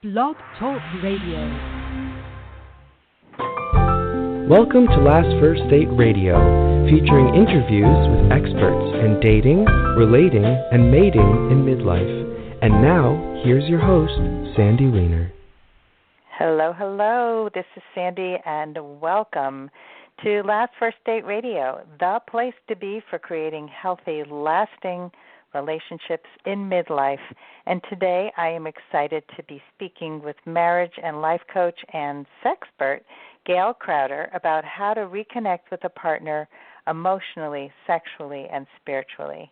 Blog Talk Radio. Welcome to Last First Date Radio, featuring interviews with experts in dating, relating, and mating in midlife. And now, here's your host, Sandy Weiner. Hello, hello. This is Sandy, and welcome to Last First Date Radio, the place to be for creating healthy, lasting relationships in midlife. And today I am excited to be speaking with marriage and life coach and sexpert Gail Crowder about how to reconnect with a partner emotionally, sexually, and spiritually.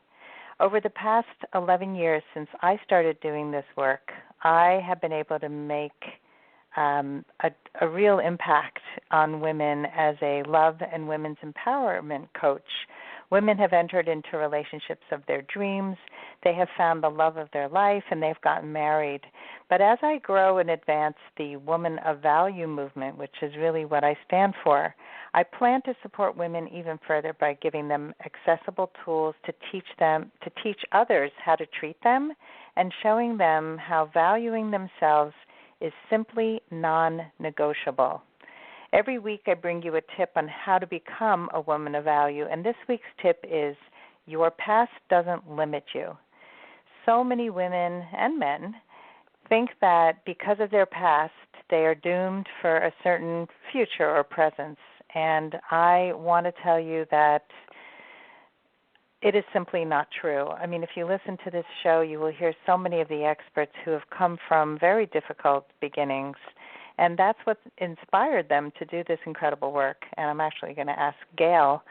Over the past 11 years since I started doing this work, I have been able to make a real impact on women as a love and women's empowerment coach. Women have entered into relationships of their dreams. They have found the love of their life, and they've gotten married. But as I grow and advance the Woman of Value movement, which is really what I stand for, I plan to support women even further by giving them accessible tools to teach others how to treat them, and showing them how valuing themselves is simply non-negotiable. Every week I bring you a tip on how to become a woman of value, and this week's tip is your past doesn't limit you. So many women and men think that because of their past, they are doomed for a certain future or presence, and I want to tell you that it is simply not true. I mean, if you listen to this show, you will hear so many of the experts who have come from very difficult beginnings, and that's what inspired them to do this incredible work. And I'm actually going to ask Gail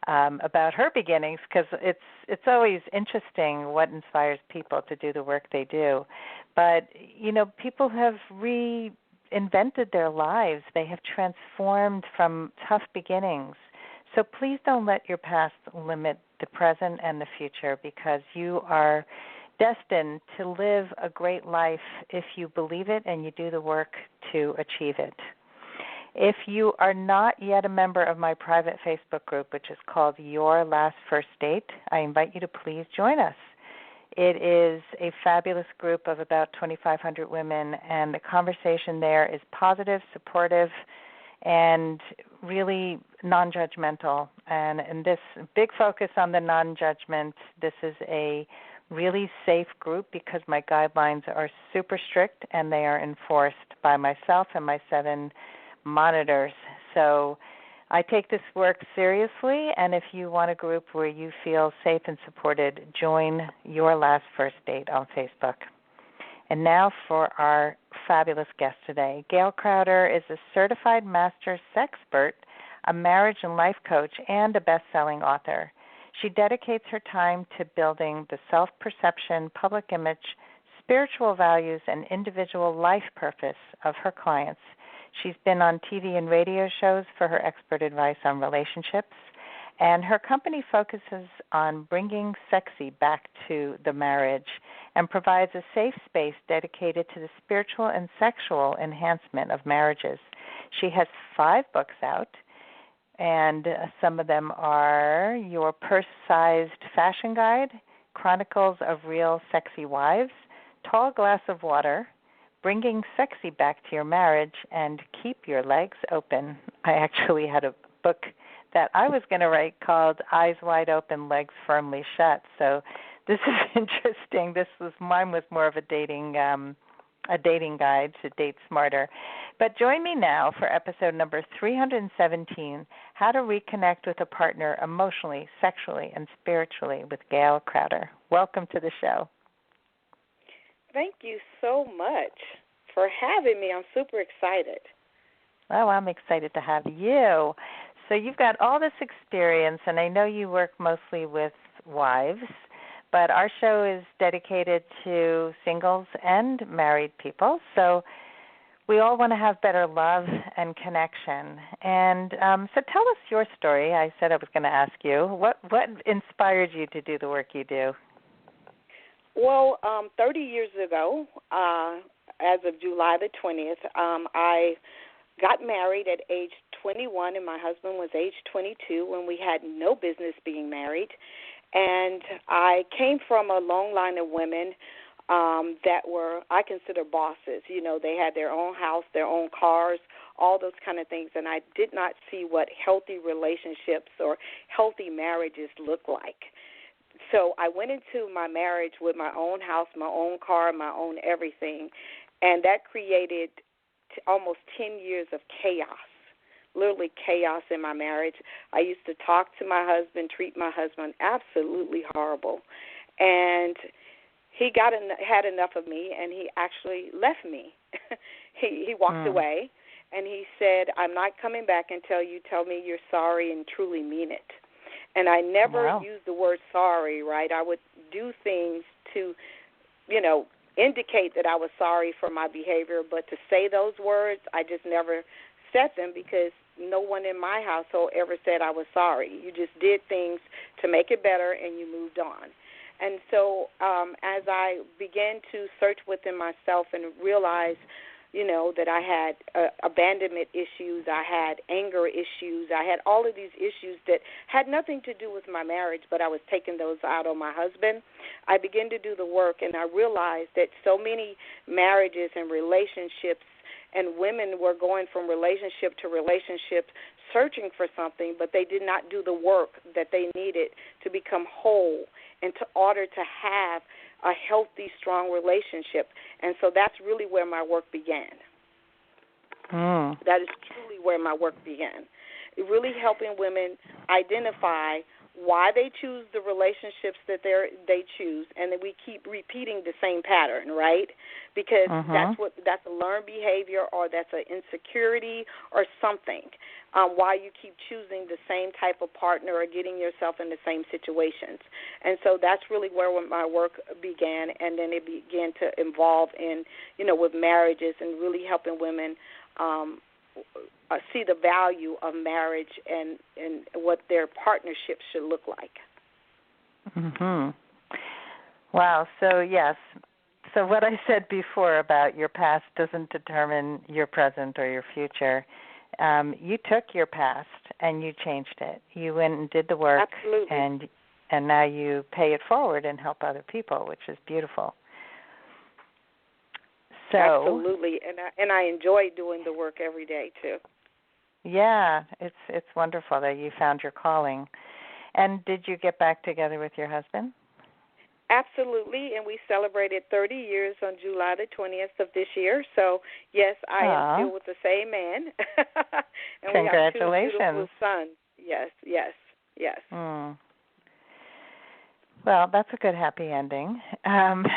about her beginnings, because it's always interesting what inspires people to do the work they do. But, you know, people have reinvented their lives. They have transformed from tough beginnings. So please don't let your past limit the present and the future, because you are destined to live a great life if you believe it and you do the work to achieve it. If you are not yet a member of my private Facebook group, which is called Your Last First Date, I invite you to please join us. It is a fabulous group of about 2,500 women, and the conversation there is positive, supportive, and really non-judgmental. And this big focus on the non-judgment, this is a really safe group because my guidelines are super strict and they are enforced by myself and my 7 monitors. So I take this work seriously, and if you want a group where you feel safe and supported, join Your Last First Date on Facebook. And now for our fabulous guest today. Gail Crowder is a certified master sexpert, a marriage and life coach, and a best-selling author. She dedicates her time to building the self-perception, public image, spiritual values, and individual life purpose of her clients. She's been on TV and radio shows for her expert advice on relationships, and her company focuses on bringing sexy back to the marriage and provides a safe space dedicated to the spiritual and sexual enhancement of marriages. She has 5 books out, and some of them are Your Purse-Sized Fashion Guide, Chronicles of Real Sexy Wives, Tall Glass of Water, Bringing Sexy Back to Your Marriage, and Keep Your Legs Open. I actually had a book that I was going to write called Eyes Wide Open, Legs Firmly Shut. So this is interesting. Mine was more of a dating guide to date smarter. But join me now for episode number 317, How to Reconnect with a Partner Emotionally, Sexually, and Spiritually with Gail Crowder. Welcome to the show. Thank you so much for having me. I'm super excited. Well, I'm excited to have you. So you've got all this experience, and I know you work mostly with wives, but our show is dedicated to singles and married people. So we all want to have better love and connection. And so tell us your story. I said I was going to ask you. What inspired you to do the work you do? Well, 30 years ago, as of July the 20th, I got married at age 21, and my husband was age 22 when we had no business being married. And I came from a long line of women that were, I consider, bosses. You know, they had their own house, their own cars, all those kind of things, and I did not see what healthy relationships or healthy marriages look like. So I went into my marriage with my own house, my own car, my own everything, and that created almost 10 years of chaos, literally chaos in my marriage. I used to talk to my husband, treat my husband absolutely horrible, and he had enough of me, and he actually left me. He walked away, and he said, I'm not coming back until you tell me you're sorry and truly mean it. And I never used the word sorry, right? I would do things to, you know, indicate that I was sorry for my behavior, but to say those words, I just never said them because no one in my household ever said I was sorry. You just did things to make it better, and you moved on. And so as I began to search within myself and realize, you know, that I had abandonment issues, I had anger issues, I had all of these issues that had nothing to do with my marriage, but I was taking those out on my husband. I began to do the work, and I realized that so many marriages and relationships and women were going from relationship to relationship searching for something, but they did not do the work that they needed to become whole and to order to have a healthy, strong relationship. And so that's really where my work began. That is truly where my work began. Really helping women identify why they choose the relationships that they choose, and that we keep repeating the same pattern, right? Because that's a learned behavior, or that's an insecurity or something. Why you keep choosing the same type of partner or getting yourself in the same situations. And so that's really where my work began, and then it began to evolve in, you know, with marriages and really helping women see the value of marriage and what their partnership should look like. Wow. So, yes. So what I said before about your past doesn't determine your present or your future. You took your past and you changed it. You went and did the work. Absolutely. And now you pay it forward and help other people, which is beautiful. So, absolutely, and I enjoy doing the work every day too. Yeah, it's wonderful that you found your calling. And did you get back together with your husband? Absolutely, and we celebrated 30 years on July the 20th of this year. So, yes, I am still with the same man. And congratulations. We have 2 beautiful sons. Yes. Well, that's a good happy ending. And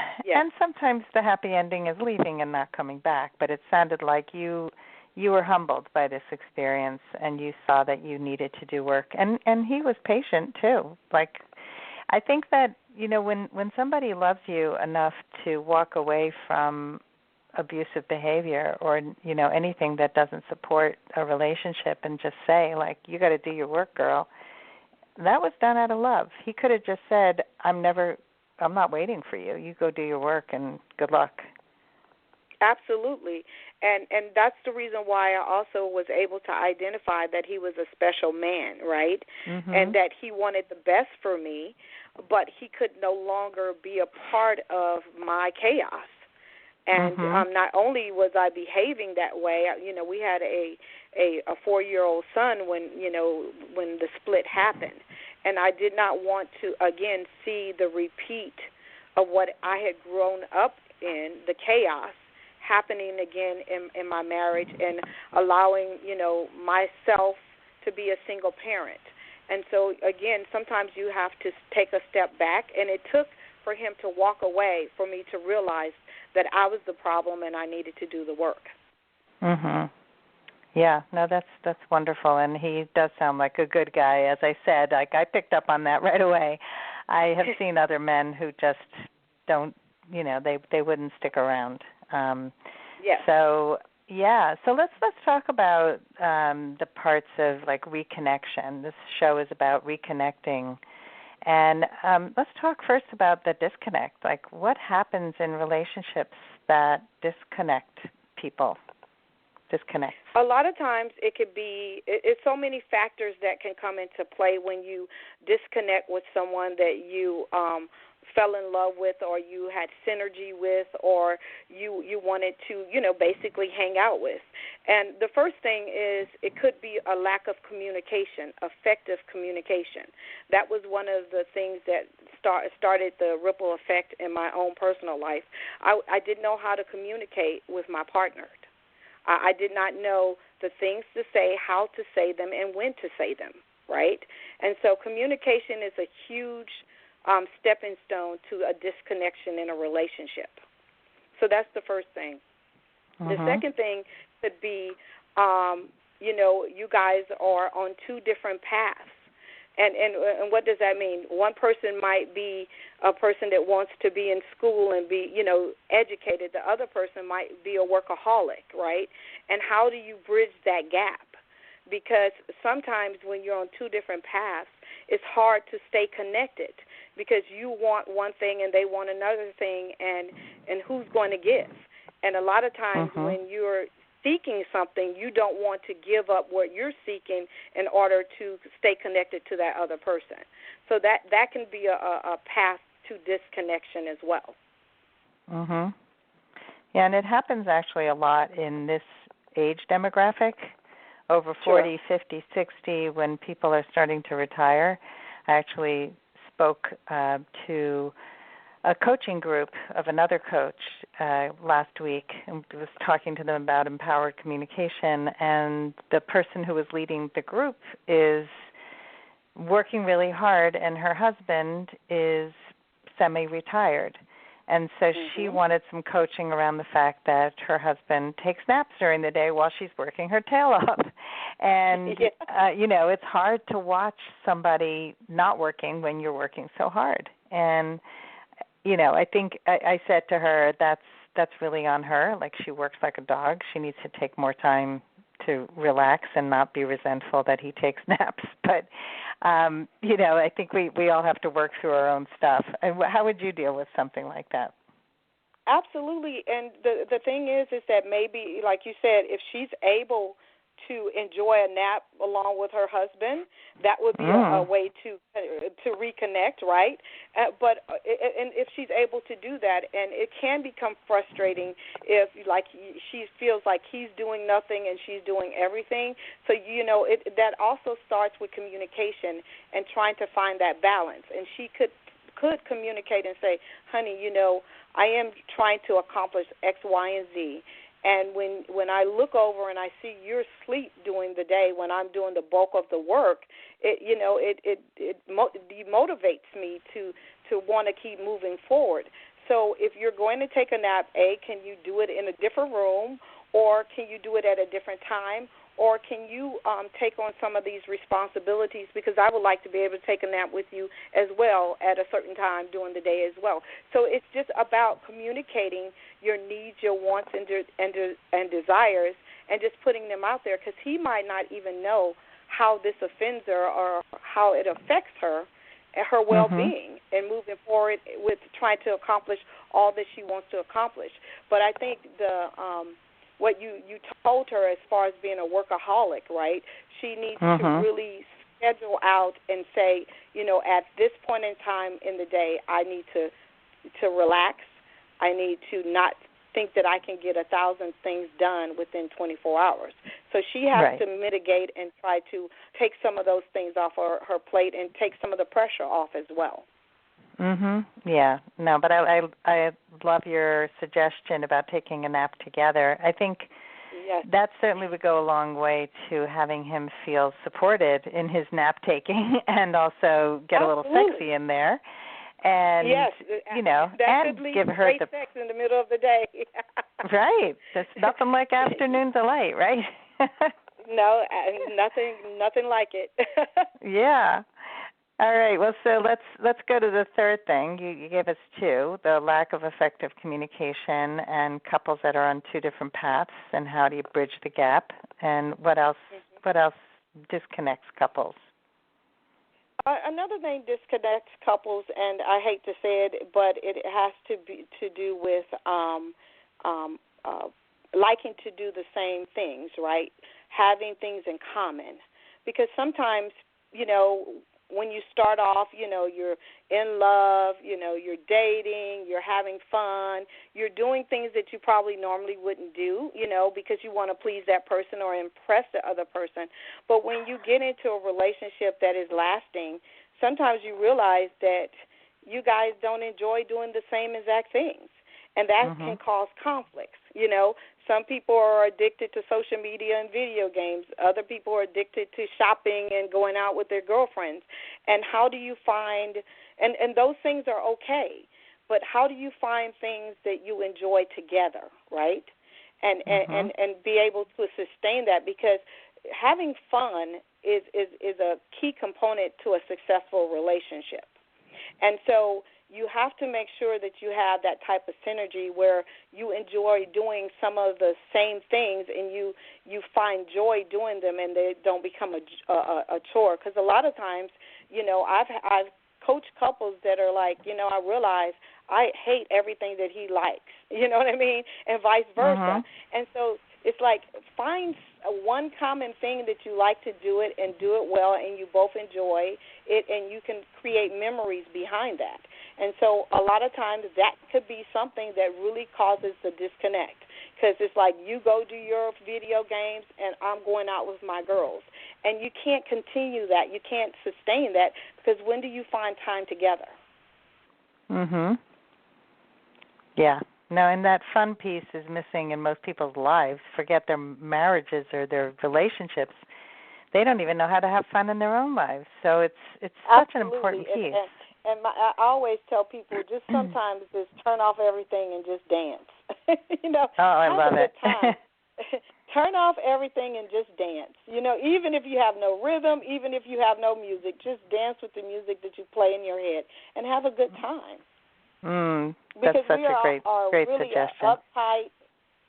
sometimes the happy ending is leaving and not coming back, but it sounded like you were humbled by this experience, and you saw that you needed to do work. And he was patient, too. Like, I think that, you know, when somebody loves you enough to walk away from abusive behavior or, you know, anything that doesn't support a relationship and just say, like, you got to do your work, girl, that was done out of love. He could have just said, I'm not waiting for you. You go do your work and good luck. Absolutely. And that's the reason why I also was able to identify that he was a special man, right? And that he wanted the best for me, but he could no longer be a part of my chaos. And not only was I behaving that way, you know, we had a 4-year-old son when the split happened. And I did not want to, again, see the repeat of what I had grown up in, the chaos, happening again in my marriage, and allowing, you know, myself to be a single parent. And so, again, sometimes you have to take a step back, and it took for him to walk away for me to realize that I was the problem and I needed to do the work. Yeah, no, that's wonderful, and he does sound like a good guy. As I said, like, I picked up on that right away. I have seen other men who just don't, you know, they wouldn't stick around. So let's talk about the parts of, like, reconnection. This show is about reconnecting. And let's talk first about the disconnect. Like, what happens in relationships that disconnect people? A lot of times it could be, it's so many factors that can come into play when you disconnect with someone that you fell in love with, or you had synergy with, or you wanted to, basically hang out with. And the first thing is it could be a lack of communication, effective communication. That was one of the things that started the ripple effect in my own personal life. I didn't know how to communicate with my partner. I did not know the things to say, how to say them, and when to say them, right? And so communication is a huge stepping stone to a disconnection in a relationship. So that's the first thing. The second thing could be, you guys are on two different paths. And what does that mean? One person might be a person that wants to be in school and be, educated. The other person might be a workaholic, right? And how do you bridge that gap? Because sometimes when you're on two different paths, it's hard to stay connected because you want one thing and they want another thing, and who's going to give? And a lot of times when you're seeking something, you don't want to give up what you're seeking in order to stay connected to that other person. So that can be a path to disconnection as well. Yeah, and it happens actually a lot in this age demographic, over 40, 50, 60, when people are starting to retire. I actually spoke to a coaching group of another coach last week and was talking to them about empowered communication, and the person who was leading the group is working really hard, and her husband is semi-retired. And so she wanted some coaching around the fact that her husband takes naps during the day while she's working her tail off. And, it's hard to watch somebody not working when you're working so hard. And, I think I said to her, that's really on her. Like, she works like a dog. She needs to take more time to relax and not be resentful that he takes naps. But, I think we all have to work through our own stuff. And how would you deal with something like that? Absolutely. And the thing is that maybe, like you said, if she's able to enjoy a nap along with her husband, that would be a way to reconnect, right? But if she's able to do that, and it can become frustrating if, like, she feels like he's doing nothing and she's doing everything. So, that also starts with communication and trying to find that balance. And she could communicate and say, honey, I am trying to accomplish X, Y, and Z. And when I look over and I see you're asleep during the day when I'm doing the bulk of the work, it motivates me to want to keep moving forward. So if you're going to take a nap, can you do it in a different room, or can you do it at a different time? Or can you take on some of these responsibilities? Because I would like to be able to take a nap with you as well at a certain time during the day as well. So it's just about communicating your needs, your wants, and desires, and just putting them out there, because he might not even know how this offends her or how it affects her and her well-being and moving forward with trying to accomplish all that she wants to accomplish. But I think what you told her as far as being a workaholic, right? She needs to really schedule out and say, at this point in time in the day, I need to relax. I need to not think that I can get 1,000 things done within 24 hours. So she has to mitigate and try to take some of those things off her plate and take some of the pressure off as well. Yeah. No, but I love your suggestion about taking a nap together. I think that certainly would go a long way to having him feel supported in his nap taking, and also get a little sexy in there. And and give her great sex in the middle of the day. Right. There's nothing like afternoon delight, right? No, nothing like it. Yeah. All right. Well, so let's go to the third thing. You gave us two: the lack of effective communication and couples that are on two different paths, and how do you bridge the gap? And what else? What else disconnects couples? Another thing disconnects couples, and I hate to say it, but it has to do with liking to do the same things, right? Having things in common, because sometimes when you start off, you're in love, you're dating, you're having fun, you're doing things that you probably normally wouldn't do, because you want to please that person or impress the other person. But when you get into a relationship that is lasting, sometimes you realize that you guys don't enjoy doing the same exact things, and that can cause conflicts. Some people are addicted to social media and video games. Other people are addicted to shopping and going out with their girlfriends. And how do you find, and those things are okay, but how do you find things that you enjoy together, right? And be able to sustain that, because having fun is a key component to a successful relationship. And so you have to make sure that you have that type of synergy where you enjoy doing some of the same things and you find joy doing them, and they don't become a chore. Because a lot of times, I've coached couples that are like, I realize I hate everything that he likes, you know what I mean, and vice versa. And so it's like, find one common thing that you like to do it and do it well, and you both enjoy it, and you can create memories behind that. And so a lot of times that could be something that really causes the disconnect, because it's like you go do your video games and I'm going out with my girls. And you can't continue that. You can't sustain that, because when do you find time together? Yeah. No, and that fun piece is missing in most people's lives. Forget their marriages or their relationships. They don't even know how to have fun in their own lives. So it's such an important piece. And I always tell people, just sometimes just turn off everything and just dance. Oh, I love it. Time. Turn off everything and just dance. Even if you have no rhythm, even if you have no music, just dance with the music that you play in your head and have a good time. That's such a great really suggestion. An uptight,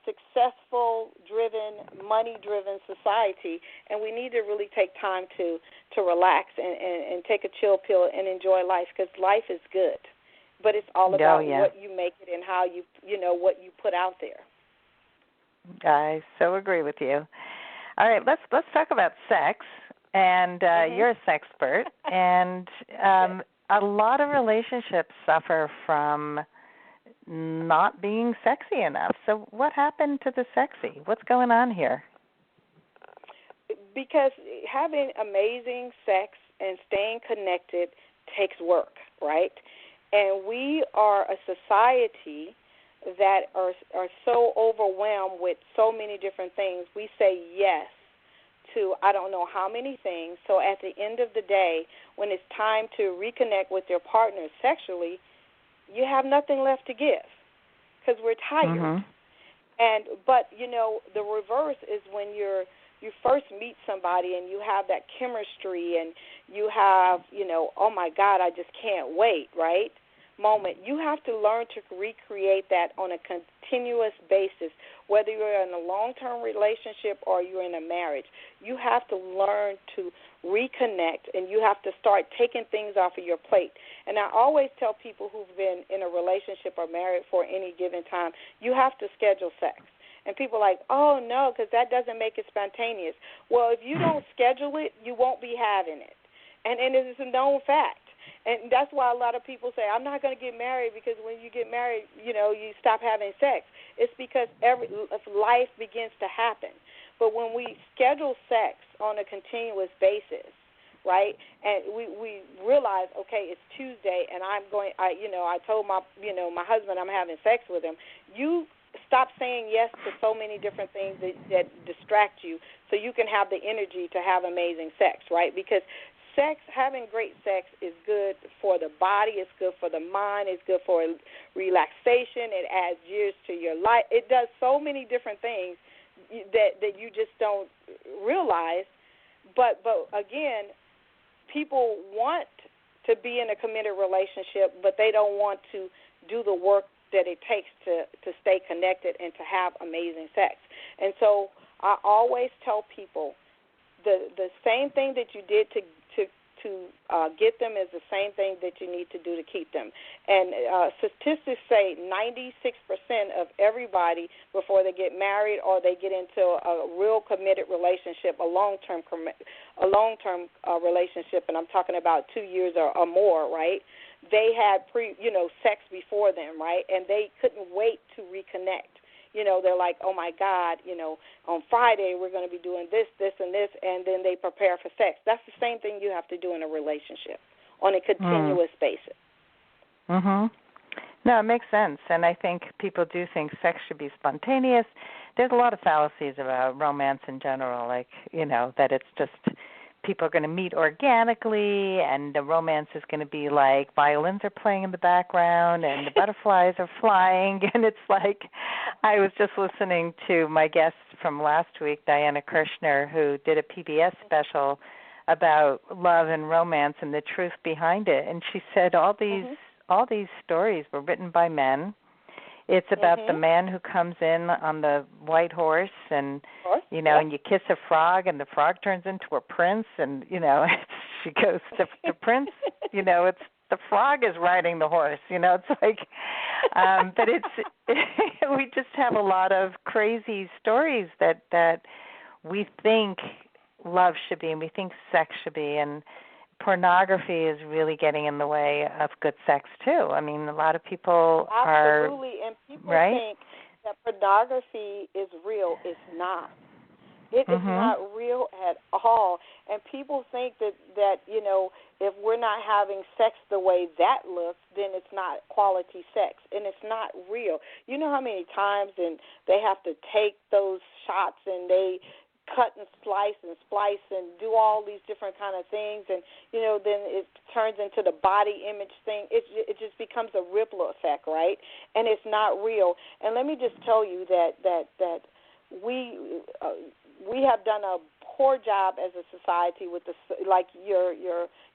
successful, driven, money-driven society, and we need to really take time to relax and take a chill pill and enjoy life, because life is good, but it's all about what you make it and how what you put out there. I so agree with you. All right, let's talk about sex, and you're a sexpert, and a lot of relationships suffer from not being sexy enough. So what happened to the sexy? What's going on here? Because having amazing sex and staying connected takes work, right? And we are a society that are so overwhelmed with so many different things. We say yes to I don't know how many things. So at the end of the day, when it's time to reconnect with your partner sexually, you have nothing left to give, because we're tired. But the reverse is when you first meet somebody and you have that chemistry and you have, oh my God, I just can't wait, right? Moment. You have to learn to recreate that on a continuous basis, whether you're in a long-term relationship or you're in a marriage. You have to learn to reconnect, and you have to start taking things off of your plate. And I always tell people who've been in a relationship or married for any given time, you have to schedule sex. And people are like, oh, no, because that doesn't make it spontaneous. Well, if you don't schedule it, you won't be having it. And it is a known fact. And that's why a lot of people say, I'm not going to get married, because when you get married, you stop having sex. It's because life begins to happen. But when we schedule sex on a continuous basis, right, and we realize, okay, it's Tuesday, and I told my husband I'm having sex with him. You stop saying yes to so many different things that distract you, so you can have the energy to have amazing sex, right? Because having great sex is good for the body, it's good for the mind, it's good for relaxation, it adds years to your life. It does so many different things that you just don't realize. But again, people want to be in a committed relationship, but they don't want to do the work that it takes to stay connected and to have amazing sex. And so I always tell people the same thing that you did to to get them is the same thing that you need to do to keep them. And statistics say 96% of everybody before they get married or they get into a real committed relationship, a long-term relationship, and I'm talking about 2 years or more, right? They had sex before them, right? And they couldn't wait to reconnect. They're like, oh, my God, on Friday we're going to be doing this, this, and this, and then they prepare for sex. That's the same thing you have to do in a relationship on a continuous basis. Mm-hmm. No, it makes sense, and I think people do think sex should be spontaneous. There's a lot of fallacies about romance in general, like, that it's just people are going to meet organically and the romance is going to be like violins are playing in the background and the butterflies are flying. And it's like I was just listening to my guest from last week, Diana Kirshner, who did a PBS special about love and romance and the truth behind it. And she said all these stories were written by men. It's about the man who comes in on the white horse and, and you kiss a frog and the frog turns into a prince and, she goes to the prince, it's the frog is riding the horse, it's like, but we just have a lot of crazy stories that we think love should be and we think sex should be, and pornography is really getting in the way of good sex, too. I mean, a lot of people Absolutely. And people think that pornography is real. It's not. It is not real at all. And people think that if we're not having sex the way that looks, then it's not quality sex. And it's not real. You know how many times they have to take those shots and they cut and splice and do all these different kind of things, and then it turns into the body image thing. It just becomes a ripple effect, right? And it's not real. And let me just tell you that we have done a poor job as a society with like your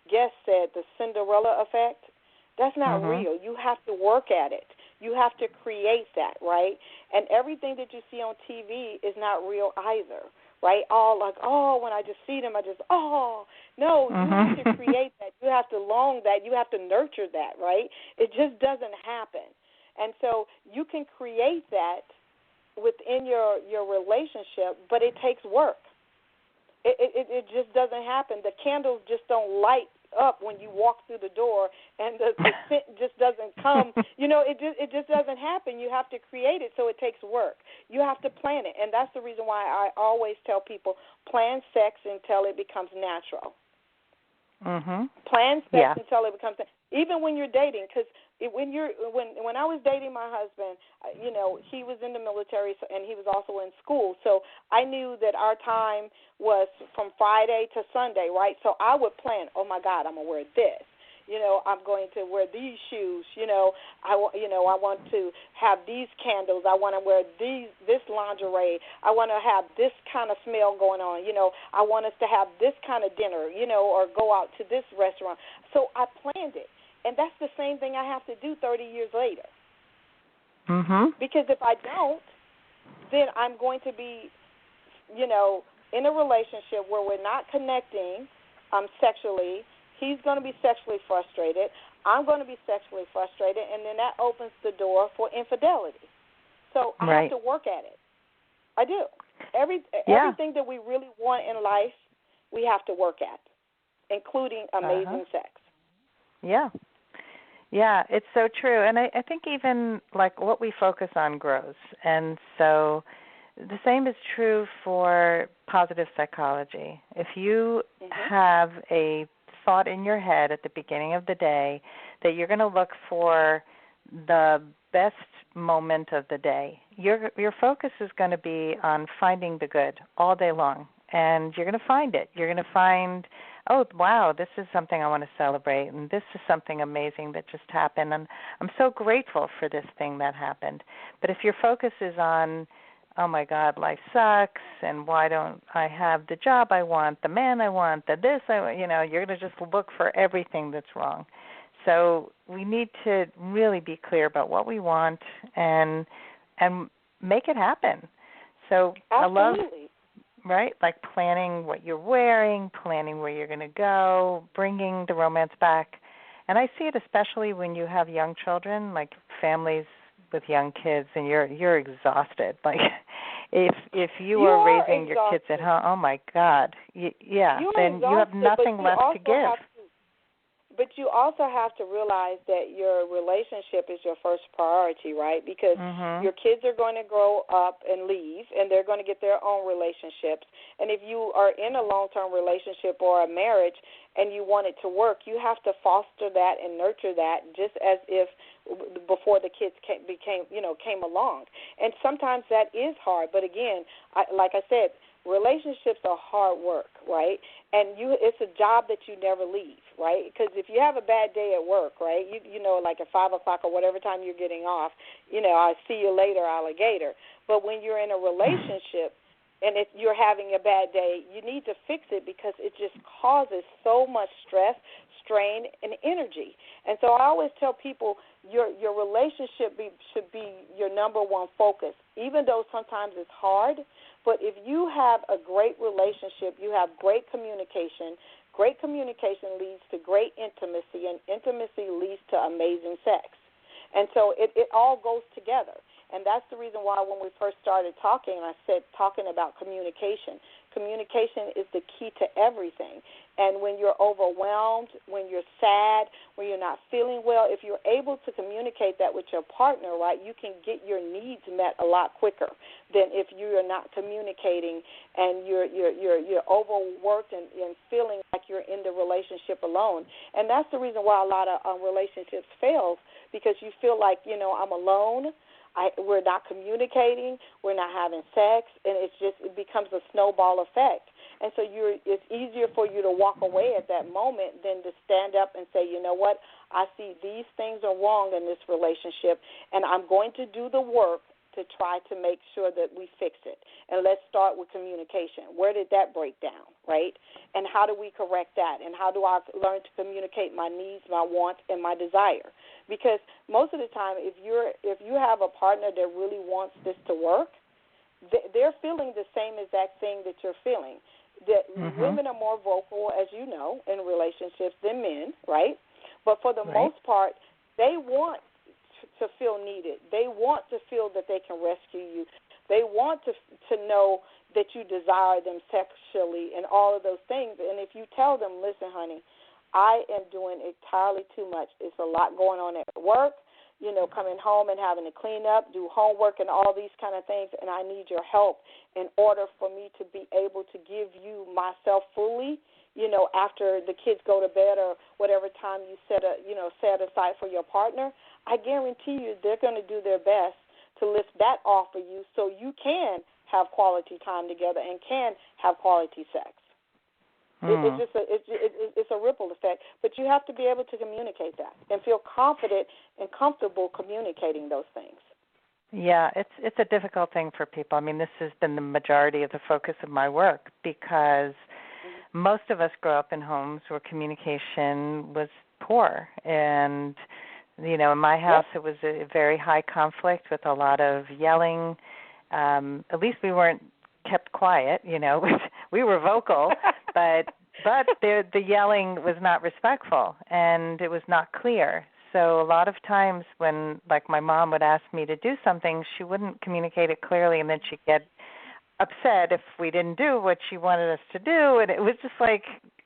guest said, the Cinderella effect. That's not real. You have to work at it. You have to create that, right? And everything that you see on TV is not real either. Right? All like, when I just see them, no, you have to create that. You have to long that. You have to nurture that, right? It just doesn't happen. And so you can create that within your relationship, but it takes work. It just doesn't happen. The candles just don't light up when you walk through the door, and the scent just doesn't come. It just doesn't happen. You have to create it, so it takes work. You have to plan it, and that's the reason why I always tell people plan sex until it becomes natural. Plan sex until it becomes even when you're dating, because when I was dating my husband, he was in the military and he was also in school, so I knew that our time was from Friday to Sunday, right? So I would plan. Oh my God, I'm gonna wear this. I'm going to wear these shoes. I want to have these candles. I want to wear this lingerie. I want to have this kind of smell going on. I want us to have this kind of dinner. Or go out to this restaurant. So I planned it, and that's the same thing I have to do 30 years later. Because if I don't, then I'm going to be, in a relationship where we're not connecting sexually. He's going to be sexually frustrated. I'm going to be sexually frustrated, and then that opens the door for infidelity. So I have to work at it. I do. Everything that we really want in life, we have to work at, including amazing sex. Yeah. Yeah, it's so true. And I think even like what we focus on grows. And so the same is true for positive psychology. If you have a thought in your head at the beginning of the day that you're going to look for the best moment of the day, your focus is going to be on finding the good all day long, and you're going to find it. You're going to find, oh, wow, this is something I want to celebrate, and this is something amazing that just happened, and I'm so grateful for this thing that happened. But if your focus is on, oh, my God, life sucks, and why don't I have the job I want, the man I want, the this I want, you're going to just look for everything that's wrong. So we need to really be clear about what we want and make it happen. So Absolutely. right? Like planning what you're wearing, planning where you're going to go, bringing the romance back. And I see it especially when you have young children, like families with young kids, and you're exhausted. Like if you are raising your kids at home, oh my God, then you have nothing left to give. But you also have to realize that your relationship is your first priority, right? Because your kids are going to grow up and leave, and they're going to get their own relationships. And if you are in a long-term relationship or a marriage and you want it to work, you have to foster that and nurture that just as if before the kids came along. And sometimes that is hard. But again, like I said, relationships are hard work, right? And it's a job that you never leave, right? Because if you have a bad day at work, right, you know, like at 5 o'clock or whatever time you're getting off, you know, I see you later, alligator. But when you're in a relationship and if you're having a bad day, you need to fix it because it just causes so much stress, strain, and energy. And so I always tell people your relationship should be your number one focus, even though sometimes it's hard. But if you have a great relationship, you have great communication. Great communication leads to great intimacy, and intimacy leads to amazing sex. And so it all goes together. And that's the reason why when we first started talking, I said talking about communication. Communication is the key to everything. And when you're overwhelmed, when you're sad, when you're not feeling well, if you're able to communicate that with your partner, right, you can get your needs met a lot quicker than if you are not communicating and you're overworked and feeling like you're in the relationship alone. And that's the reason why a lot of relationships fail, because you feel like, you know, I'm alone. We're not communicating, we're not having sex, and it becomes a snowball effect. And so it's easier for you to walk away at that moment than to stand up and say, you know what, I see these things are wrong in this relationship, and I'm going to do the work to try to make sure that we fix it. And let's start with communication. Where did that break down, right? And how do we correct that? And how do I learn to communicate my needs, my wants, and my desire? Because most of the time, if you have a partner that really wants this to work, they're feeling the same exact thing that you're feeling. That women are more vocal, as you know, in relationships than men, right? But for the most part, they want to feel needed. They want to feel that they can rescue you. They want to know that you desire them sexually and all of those things. And if you tell them, listen, honey, I am doing entirely too much. It's a lot going on at work, you know, coming home and having to clean up, do homework and all these kind of things, and I need your help in order for me to be able to give you myself fully, you know, after the kids go to bed or whatever time you set aside for your partner. I guarantee you they're going to do their best to lift that off of you so you can have quality time together and can have quality sex. It's a ripple effect, but you have to be able to communicate that and feel confident and comfortable communicating those things. Yeah, it's a difficult thing for people. I mean, this has been the majority of the focus of my work because most of us grow up in homes where communication was poor. And, you know, in my house it was a very high conflict with a lot of yelling. At least we weren't kept quiet, you know. We were vocal, but the yelling was not respectful and it was not clear. So a lot of times when, like, my mom would ask me to do something, she wouldn't communicate it clearly, and then she'd get upset if we didn't do what she wanted us to do, and it was just like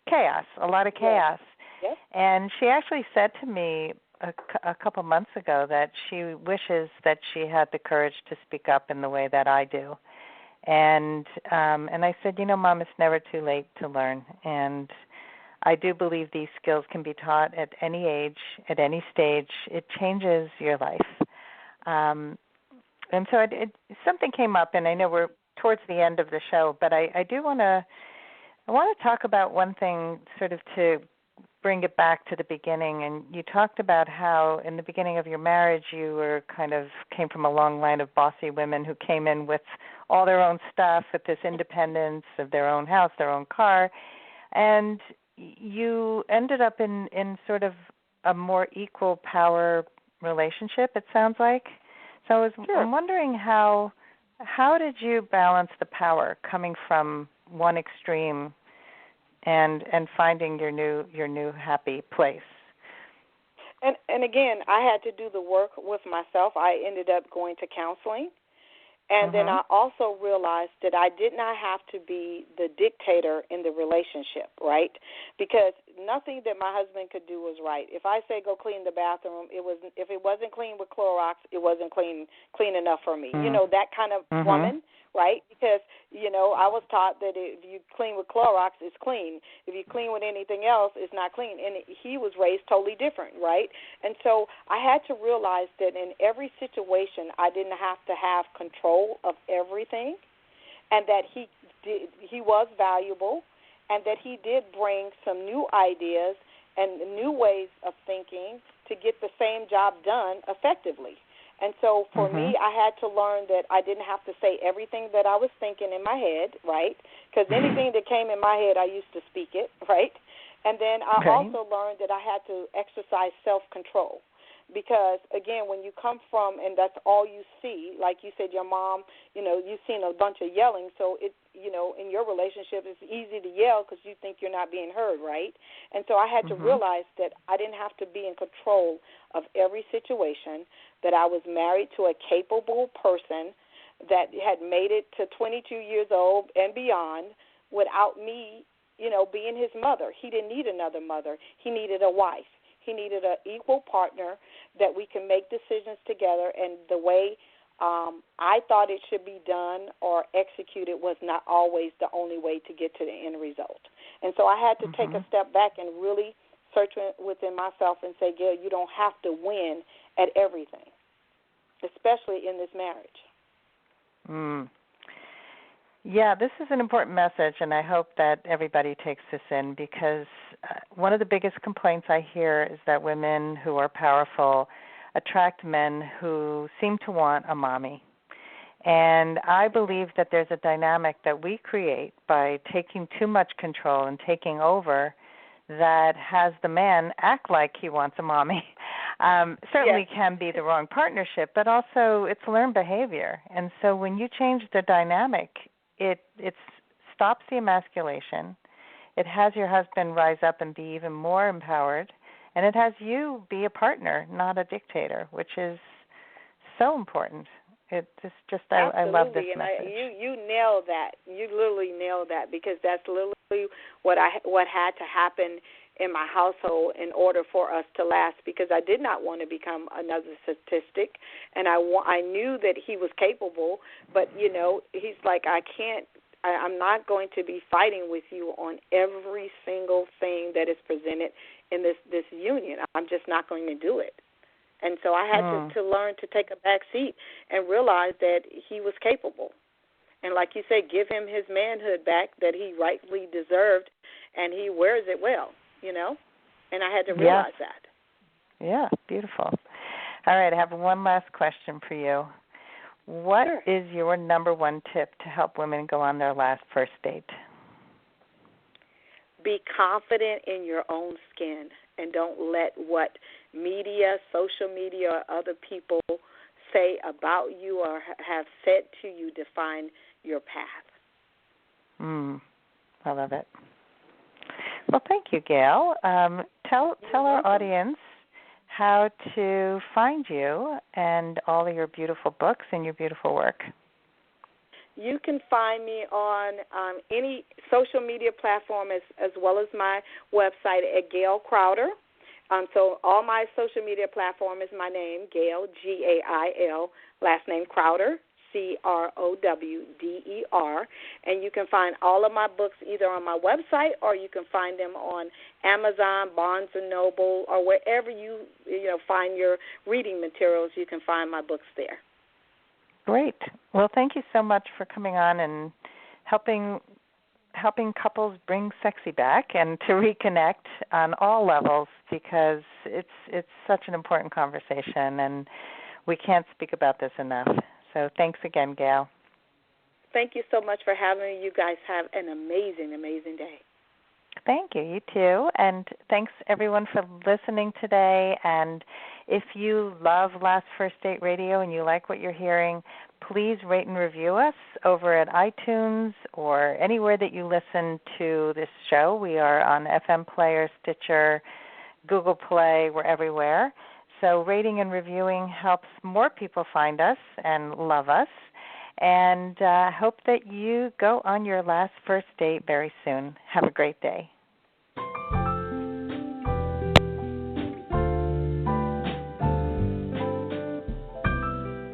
chaos, a lot of chaos. Yes. And she actually said to me a couple months ago that she wishes that she had the courage to speak up in the way that I do. And I said, you know, Mom, it's never too late to learn. And I do believe these skills can be taught at any age, at any stage. It changes your life. And so something came up, and I know we're towards the end of the show, but I want to talk about one thing, sort of to bring it back to the beginning. And you talked about how in the beginning of your marriage you were came from a long line of bossy women who came in with all their own stuff, with this independence of their own house, their own car, and you ended up in sort of a more equal power relationship, it sounds like. So I'm wondering how how did you balance the power coming from one extreme and finding your new happy place? And again, I had to do the work with myself. I ended up going to counseling. And then I also realized that I did not have to be the dictator in the relationship, right? Because nothing that my husband could do was right. If I say go clean the bathroom, if it wasn't clean with Clorox, it wasn't clean enough for me. You know, that kind of woman, right? Because, you know, I was taught that if you clean with Clorox, it's clean. If you clean with anything else, it's not clean. And he was raised totally different, right? And so I had to realize that in every situation, I didn't have to have control of everything, and that he was valuable, and that he did bring some new ideas and new ways of thinking to get the same job done effectively. And so for me, I had to learn that I didn't have to say everything that I was thinking in my head, right? Because anything that came in my head, I used to speak it, right? And then I also learned that I had to exercise self-control. Because, again, when you come from, and that's all you see, like you said, your mom, you know, you've seen a bunch of yelling, so it, you know, in your relationship, it's easy to yell because you think you're not being heard, right? And so I had to realize that I didn't have to be in control of every situation, that I was married to a capable person that had made it to 22 years old and beyond without me, you know, being his mother. He didn't need another mother. He needed a wife. He needed an equal partner that we can make decisions together, and the way I thought it should be done or executed was not always the only way to get to the end result. And so I had to take a step back and really search within myself and say, Gail, you don't have to win at everything, especially in this marriage. Yeah, this is an important message, and I hope that everybody takes this in, because one of the biggest complaints I hear is that women who are powerful attract men who seem to want a mommy. And I believe that there's a dynamic that we create by taking too much control and taking over that has the man act like he wants a mommy. Certainly can be the wrong partnership, but also it's learned behavior. And so when you change the dynamic, it stops the emasculation. It has your husband rise up and be even more empowered, and it has you be a partner, not a dictator, which is so important. I love this message. You nailed that. You literally nailed that, because that's literally what had to happen in my household in order for us to last, because I did not want to become another statistic, and I knew that he was capable, but, you know, he's like, I'm not going to be fighting with you on every single thing that is presented in this union. I'm just not going to do it. And so I had to learn to take a back seat and realize that he was capable. And like you said, give him his manhood back that he rightfully deserved, and he wears it well, you know? And I had to realize that. Yeah, beautiful. All right, I have one last question for you. What is your number one tip to help women go on their last first date? Be confident in your own skin, and don't let what media, social media, or other people say about you or have said to you define your path. I love it. Well, thank you, Gail. Tell our audience how to find you and all of your beautiful books and your beautiful work. You can find me on any social media platform as well as my website at Gail Crowder. So all my social media platform is my name, Gail, Gail, last name Crowder, Crowder, and you can find all of my books either on my website, or you can find them on Amazon, Barnes & Noble, or wherever you find your reading materials. You can find my books there. Great. Well, thank you so much for coming on and helping couples bring sexy back and to reconnect on all levels, because it's such an important conversation, and we can't speak about this enough. So thanks again, Gail. Thank you so much for having me. You guys have an amazing, amazing day. Thank you. You too. And thanks, everyone, for listening today. And if you love Last First Date Radio and you like what you're hearing, please rate and review us over at iTunes or anywhere that you listen to this show. We are on FM Player, Stitcher, Google Play, we're everywhere. So rating and reviewing helps more people find us and love us. And hope that you go on your last first date very soon. Have a great day.